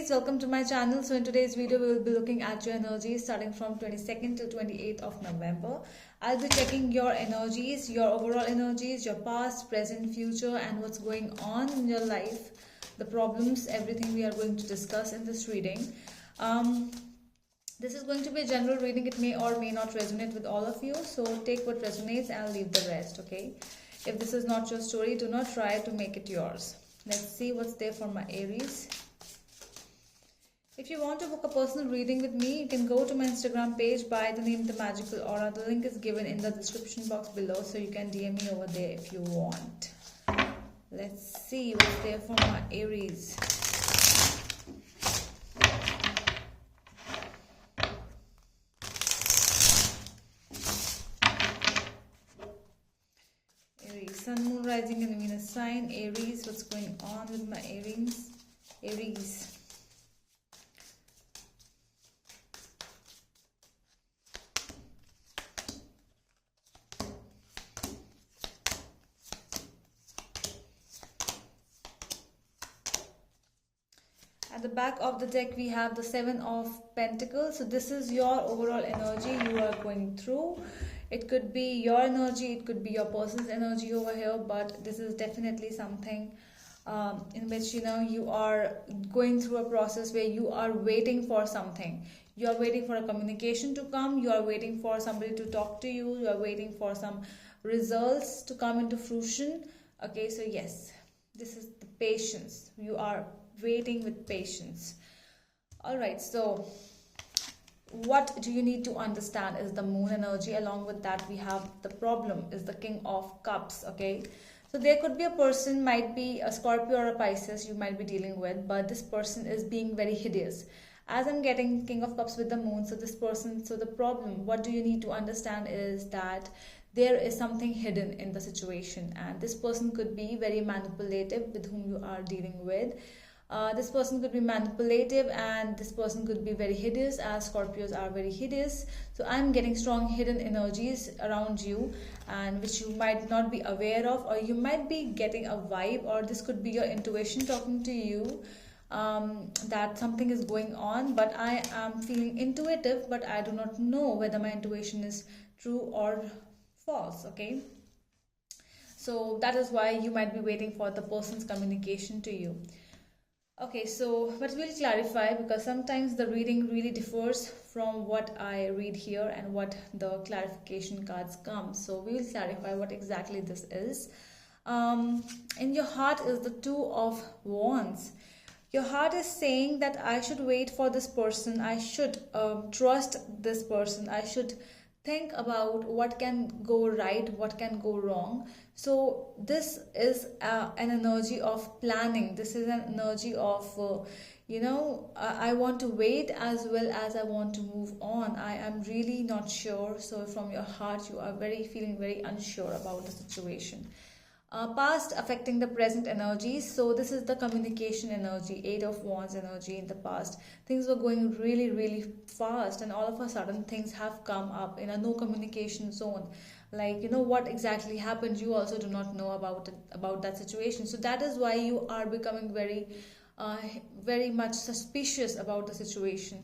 Aries, welcome to my channel. So in today's video we will be looking at your energies starting from 22nd till 28th of November. I'll be checking your energies, your overall energies, your past, present, future, and what's going on in your life, the problems, everything we are going to discuss in this reading. This is going to be a general reading. It may or may not resonate with all of you, so take what resonates and leave the rest. Okay, if this is not your story, do not try to make it yours. Let's see what's there for my Aries. If you want to book a personal reading with me, you can go to my Instagram page by the name The Magical Aura. The link is given in the description box below, so you can DM me over there if you want. Let's see what's there for my Aries. Aries, Sun, Moon, Rising and Venus sign. Aries, what's going on with my Aries? Aries. At the back of the deck, we have the Seven of Pentacles. So this is your overall energy you are going through. It could be your energy, it could be your person's energy over here, but this is definitely something in which you are going through a process where you are waiting for something. You are waiting for a communication to come. You are waiting for somebody to talk to you. You are waiting for some results to come into fruition. Okay, so yes, this is the patience. You are waiting with patience. All right, so what do you need to understand is the moon energy. Along with that, we have the problem is the King of Cups. Okay, so there could be a person, might be a Scorpio or a Pisces you might be dealing with, but this person is being very hideous. As I'm getting King of Cups with the moon, so this person, so the problem, what do you need to understand is that there is something hidden in the situation, and this person could be very manipulative with whom you are dealing with. This person could be manipulative, and this person could be very hideous, as Scorpios are very hideous. So I'm getting strong hidden energies around you, and which you might not be aware of, or you might be getting a vibe, or this could be your intuition talking to you, that something is going on. But I am feeling intuitive, but I do not know whether my intuition is true or false. Okay, so that is why you might be waiting for the person's communication to you. Okay, so but we'll clarify, because sometimes the reading really differs from what I read here and what the clarification cards come. So we will clarify what exactly this is. In your heart is the Two of Wands. Your heart is saying that I should wait for this person. I should trust this person. I should think about what can go right, what can go wrong. So this is an energy of planning. This is an energy of I want to wait as well as I want to move on. I am really not sure. So from your heart you are feeling very unsure about the situation. Past affecting the present energies. So this is the communication energy, Eight of Wands energy. In the past, things were going really fast, and all of a sudden things have come up in a no communication zone. Like, what exactly happened, you also do not know about that situation. So that is why you are becoming very much suspicious about the situation.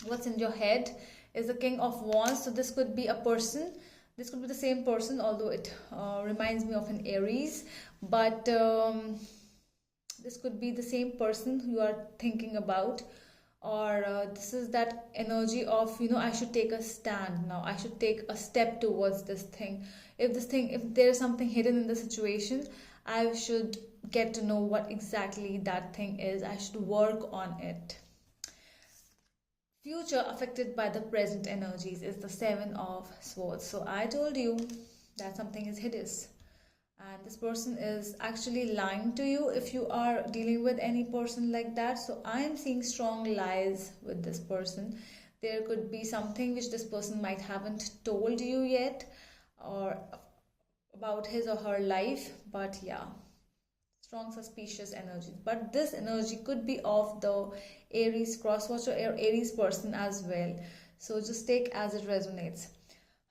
What's in your head is the King of Wands. So this could be a person. This could be the same person, although it reminds me of an Aries. But this could be the same person you are thinking about. Or this is that energy of, I should take a stand now. I should take a step towards this thing. If there is something hidden in the situation, I should get to know what exactly that thing is. I should work on it. Future affected by the present energies is the Seven of Swords. So I told you that something is hideous, and this person is actually lying to you if you are dealing with any person like that. So I am seeing strong lies with this person. There could be something which this person might haven't told you yet, or about his or her life. But yeah, strong suspicious energy. But this energy could be of the Aries crosswatcher or Aries person as well. So just take as it resonates.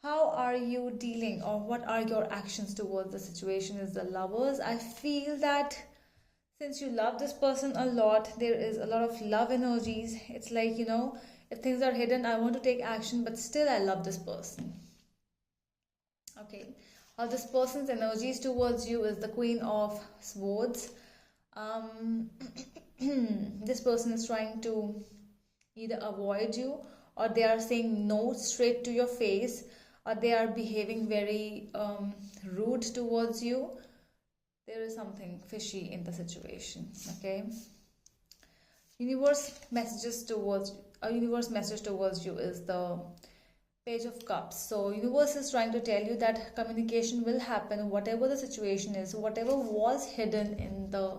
How are you dealing, or what are your actions towards the situation is the Lovers. I feel that Since you love this person a lot, there is a lot of love energies. It's like, if things are hidden, I want to take action, but still I love this person. Okay. How this person's energies towards you is the Queen of Swords. Um, this person is trying to either avoid you, or they are saying no straight to your face, or they are behaving very rude towards you. There is something fishy in the situation. Okay. Universe message towards you is the Page of Cups. So universe is trying to tell you that communication will happen, whatever the situation is, whatever was hidden in the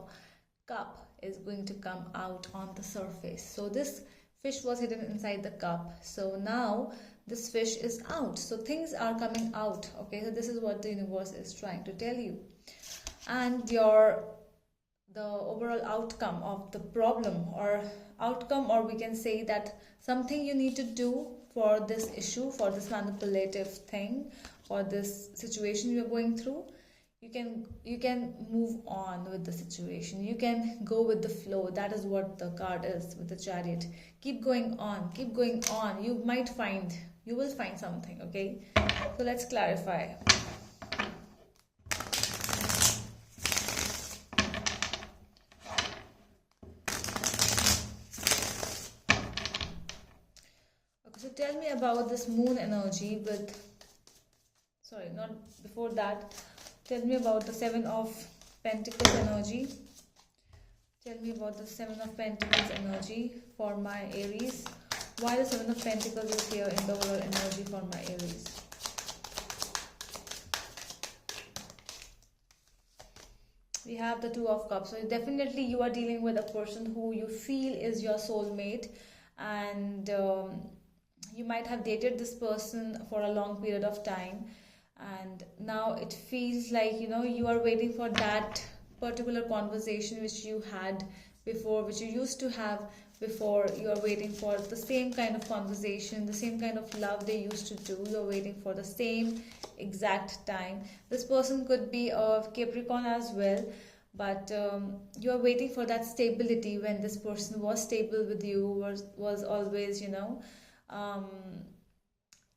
cup is going to come out on the surface. So this fish was hidden inside the cup. So now this fish is out. So things are coming out. Okay, so this is what the universe is trying to tell you. And the overall outcome of the problem, or outcome, or we can say that something you need to do for this issue, for this manipulative thing, for this situation you're going through. You can move on with the situation, you can go with the flow. That is what the card is with the Chariot. Keep going on, keep going on. You will find something. Okay, so let's clarify. So tell me about this moon energy with, sorry, not before that. Tell me about the Seven of Pentacles energy. Tell me about the Seven of Pentacles energy for my Aries. Why the Seven of Pentacles is here in the overall energy for my Aries. We have the Two of Cups. So definitely you are dealing with a person who you feel is your soulmate, and you might have dated this person for a long period of time, and now it feels like you are waiting for that particular conversation which you had before, which you used to have before. You are waiting for the same kind of conversation, the same kind of love they used to do. You are waiting for the same exact time. This person could be a Capricorn as well, but you are waiting for that stability when this person was stable with you, was always um,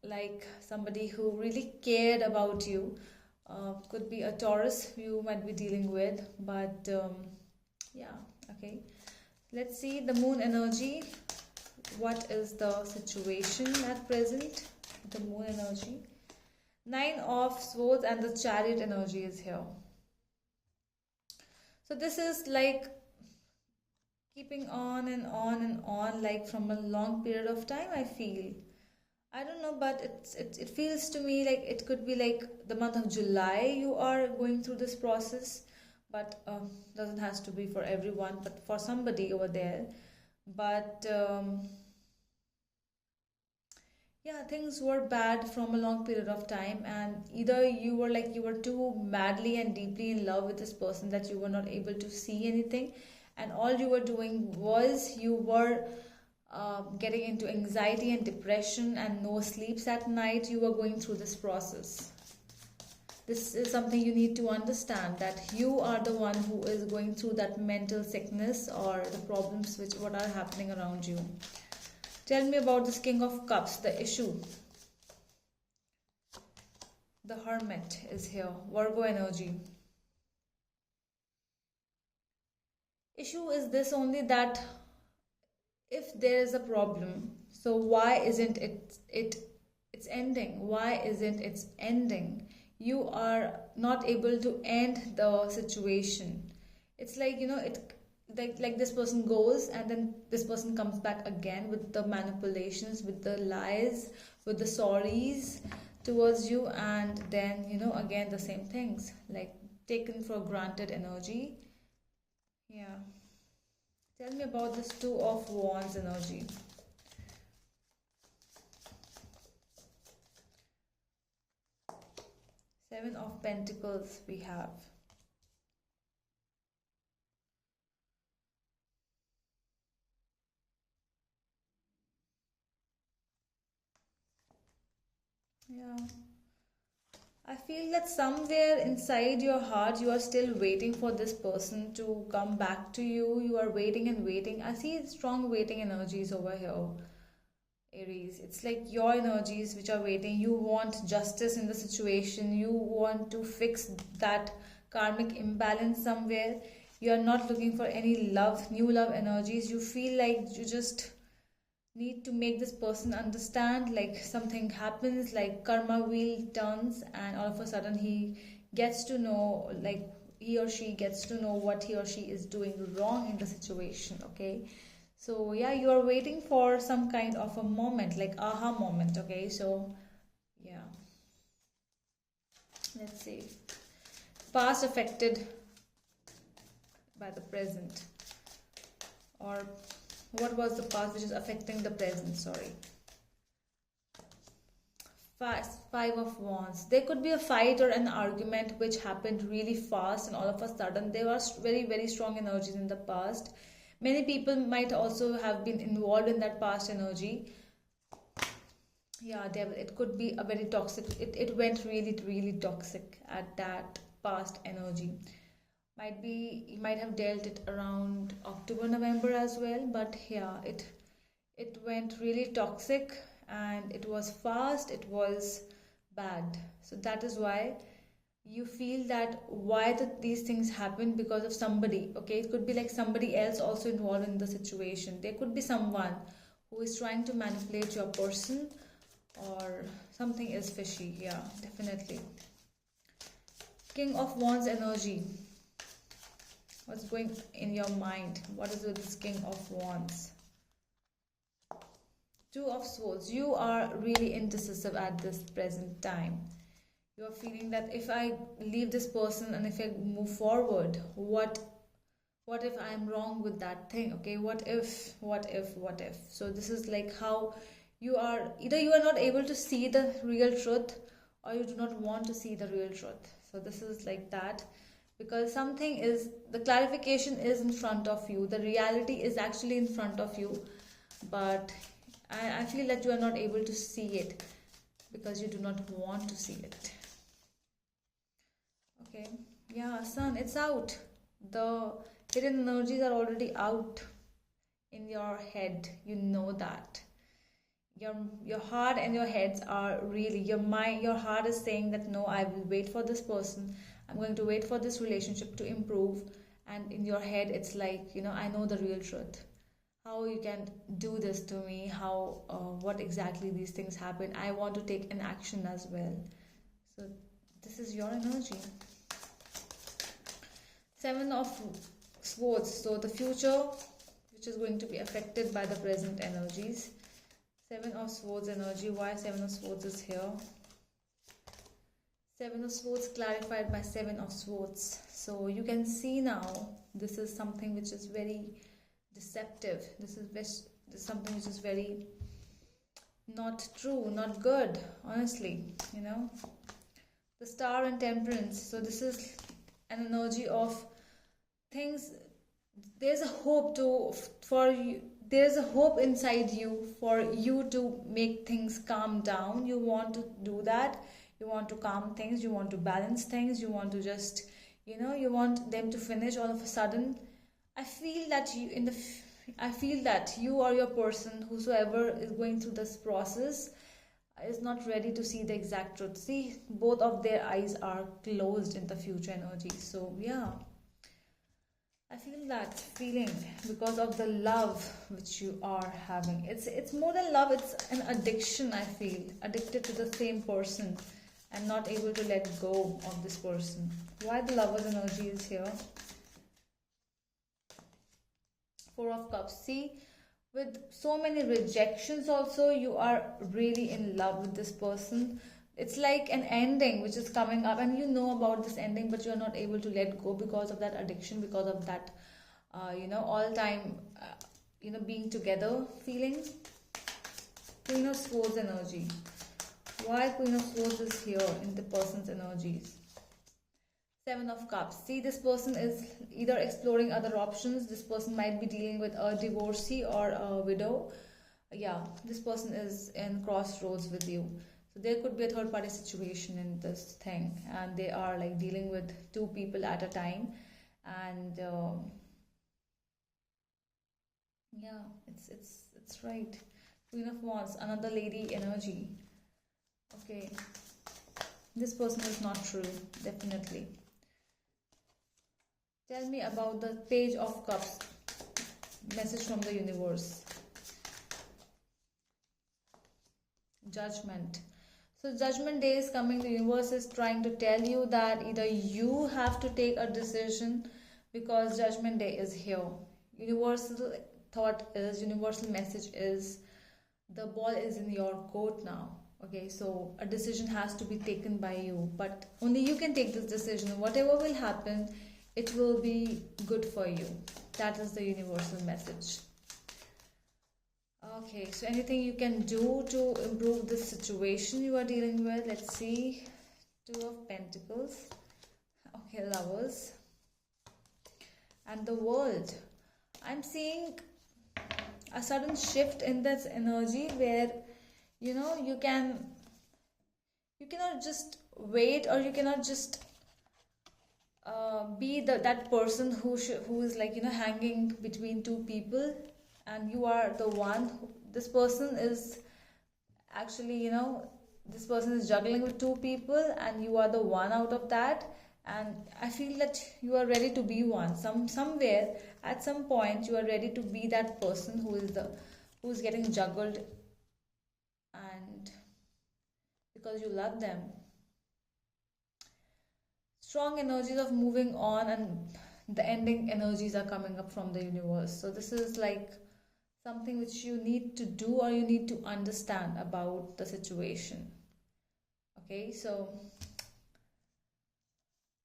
like somebody who really cared about you. Could be a Taurus you might be dealing with, but yeah. Okay, let's see the moon energy. What is the situation at present? The moon energy, Nine of Swords, and the Chariot energy is here. So this is like keeping on and on and on, like from a long period of time, I feel. I don't know, but it feels to me like it could be like the month of July you are going through this process, but doesn't has to be for everyone, but for somebody over there. But yeah, things were bad from a long period of time, and either you were too madly and deeply in love with this person that you were not able to see anything, and all you were doing was you were getting into anxiety and depression and no sleeps at night. You were going through this process. This is something you need to understand, that you are the one who is going through that mental sickness or the problems which what are happening around you. Tell me about this King of Cups, the issue. The Hermit is here, Virgo energy. Issue is this only, that if there is a problem, so why isn't it's ending? Why isn't it's ending? You are not able to end the situation. It's like it, like this person goes and then this person comes back again with the manipulations, with the lies, with the sorries towards you, and then again the same things, like taken for granted energy. Yeah. Tell me about this Two of Wands energy. Seven of Pentacles we have. Yeah. I feel that somewhere inside your heart, you are still waiting for this person to come back to you. You are waiting and waiting. I see strong waiting energies over here, Aries. It's like your energies which are waiting. You want justice in the situation. You want to fix that karmic imbalance somewhere. You are not looking for any love, new love energies. You feel like you just need to make this person understand, like something happens, like karma wheel turns, and all of a sudden he gets to know, like he or she gets to know what he or she is doing wrong in the situation. Okay, so yeah, you are waiting for some kind of a moment, like aha moment. Okay, so yeah, let's see. Past affected by the present, or what was the past which is affecting the present? Sorry. Five of Wands. There could be a fight or an argument which happened really fast, and all of a sudden there was very, very strong energies in the past. Many people might also have been involved in that past energy. Yeah, it could be a very toxic. It went really, really toxic at that past energy. Might be you might have dealt it around October, November as well, but yeah, it went really toxic, and it was fast, it was bad. So that is why you feel that why did these things happen, because of somebody. Okay, it could be like somebody else also involved in the situation. There could be someone who is trying to manipulate your person, or something is fishy. Yeah, definitely. King of Wands energy. What's going in your mind? What is with this King of Wands? Two of Swords. You are really indecisive at this present time. You are feeling that if I leave this person and if I move forward, what if I am wrong with that thing? Okay, what if? So this is like how you are, either you are not able to see the real truth, or you do not want to see the real truth. So this is like that, because something is, the clarification is in front of you, the reality is actually in front of you, but I feel that you are not able to see it because you do not want to see it. Okay, yeah, Sun, it's out. The hidden energies are already out in your head. You know that. Your heart and your heads are really, your mind, your heart is saying that no, I will wait for this person. I'm going to wait for this relationship to improve. And in your head, it's like, I know the real truth. How you can do this to me, how what exactly these things happen. I want to take an action as well. So this is your energy. Seven of Swords. So the future, which is going to be affected by the present energies. Seven of Swords energy. Why Seven of Swords is here? Seven of Swords clarified by Seven of Swords. So you can see now, this is something which is very deceptive. This is something which is very not true, not good, honestly. The Star and Temperance. So this is an energy of things. There's a hope for you. There's a hope inside you for you to make things calm down. You want to do that. You want to calm things. You want to balance things. You want to just, you want them to finish all of a sudden. I feel that you or your person, whosoever is going through this process, is not ready to see the exact truth. See, both of their eyes are closed in the future energy. So yeah, I feel that feeling because of the love which you are having. It's more than love, it's an addiction. I feel addicted to the same person and not able to let go of this person. Why the Lover's energy is here? Four of Cups. See, with so many rejections also, you are really in love with this person. It's like an ending which is coming up, and you know about this ending, but you're not able to let go because of that addiction, because of that all time being together feelings. Queen of Swords energy. Why Queen of Swords is here in the person's energies? Seven of Cups. See, this person is either exploring other options. This person might be dealing with a divorcee or a widow. Yeah, this person is in crossroads with you. So there could be a third party situation in this thing, and they are like dealing with two people at a time. And yeah, it's right. Queen of Wands, another lady energy. Okay, this person is not true, definitely. Tell me about the Page of Cups, message from the universe. Judgment. So Judgment Day is coming. The universe is trying to tell you that either you have to take a decision, because Judgment Day is here. Universal thought is, universal message is, the ball is in your court now. Okay, so a decision has to be taken by you, but only you can take this decision. Whatever will happen, it will be good for you. That is the universal message. Okay, so anything you can do to improve the situation you are dealing with? Let's see. Two of Pentacles. Okay, Lovers. And the World. I'm seeing a sudden shift in this energy where, you know, you cannot just wait, or you cannot just be that person who is like, you know, hanging between two people, and you are the one. This person is actually, you know, this person is juggling with two people, and you are the one out of that. And I feel that you are ready to be one. Somewhere at some point you are ready to be that person who is getting juggled, and because you love them. Strong energies of moving on, and the ending energies are coming up from the universe. So this is like something which you need to do, or you need to understand about the situation. Okay, so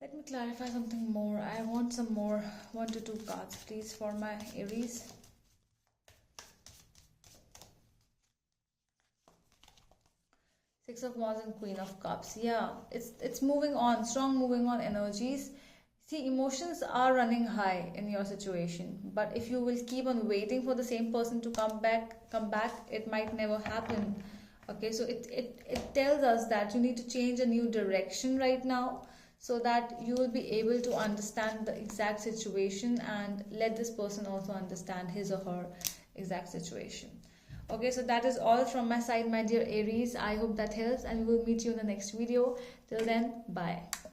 let me clarify something more. I want some more 1 to 2 cards, please, for my Aries. Six of Wands and Queen of Cups. Yeah, it's moving on, strong moving on energies. See, emotions are running high in your situation, but if you will keep on waiting for the same person to come back, it might never happen. Okay, so it tells us that you need to change a new direction right now, so that you will be able to understand the exact situation, and let this person also understand his or her exact situation. Okay, so that is all from my side, my dear Aries. I hope that helps, and we will meet you in the next video. Till then, bye.